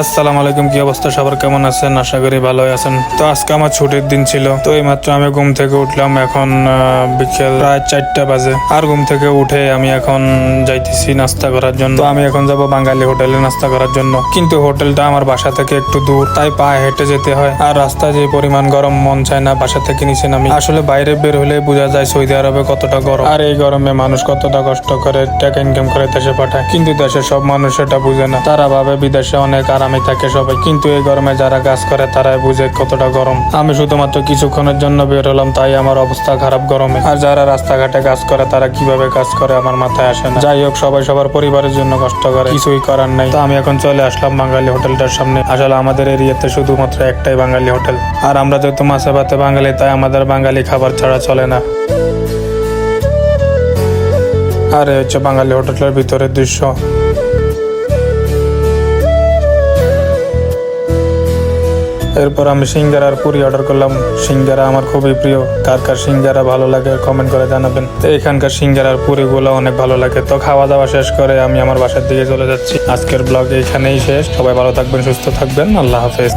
আসসালামু আলাইকুম, কি অবস্থা সবার, কেমন আছেন? আশা করি ভালোই আছেন। তো আজকে আমার ছুটির দিন ছিল, তো এই মাত্র আমি ঘুম থেকে উঠলাম। এখন বিকেল প্রায় 4টা বাজে। আর ঘুম থেকে উঠে আমি এখন যাইতেছি নাস্তা করার জন্য। তো আমি এখন যাব বাঙালি হোটেলে নাস্তা করার জন্য, কিন্তু হোটেলটা আমার বাসা থেকে একটু দূর, তাই পায়ে হেঁটে যেতে হয়। আর রাস্তায় যে পরিমাণ গরম, মন চায় না বাসা থেকে নিচে নামি। আসলে বাইরে বের হলে বোঝা যায় সৌদি আরবে কতটা গরম, আর এই গরমে মানুষ কতটা কষ্ট করে টাকা ইনকাম করে দেশে পাঠায়। কিন্তু দেশের সব মানুষ এটা বুঝে না, তারা ভাবে বিদেশে অনেক আরামে থাকে সবাই, কিন্তু এই গরমে যারা কাজ করে তারাই বুঝে কতটা গরম। আমি শুধুমাত্র কিছুক্ষণের জন্য বের হলাম, তাই আমার অবস্থা খারাপ গরমে। আর যারা রাস্তাঘাটে কাজ করে তারা কিভাবে কাজ করে আমার মাথায় আসে না। যাই হোক, সবাই সবার পরিবারের জন্য কষ্ট করে, কিছুই করার নাই। তো আমি এখন চলে আসলাম বাঙালি হোটেলটার সামনে। আসলে আমাদের এরিয়াতে শুধুমাত্র একটাই বাঙালি হোটেল, আর আমরা যেহেতু মাছে ভাতে বাঙালি, তাই আমাদের বাঙালি খাবার ছাড়া চলে না। আর এই হচ্ছে বাঙালি হোটেলের ভিতরের দৃশ্য। এরপর আমি সিঙ্গারা আর পুরি অর্ডার করলাম। সিঙ্গারা আমার খুবই প্রিয়, কার কার সিঙ্গারা ভালো লাগে কমেন্ট করে জানাবেন। তো এখানকার সিঙ্গারা আর পুরিগুলো অনেক ভালো লাগে। তো খাওয়া দাওয়া শেষ করে আমি আমার বাসার দিকে চলে যাচ্ছি। আজকের ব্লগ এখানেই শেষ। সবাই ভালো থাকবেন, সুস্থ থাকবেন, আল্লাহ হাফেজ।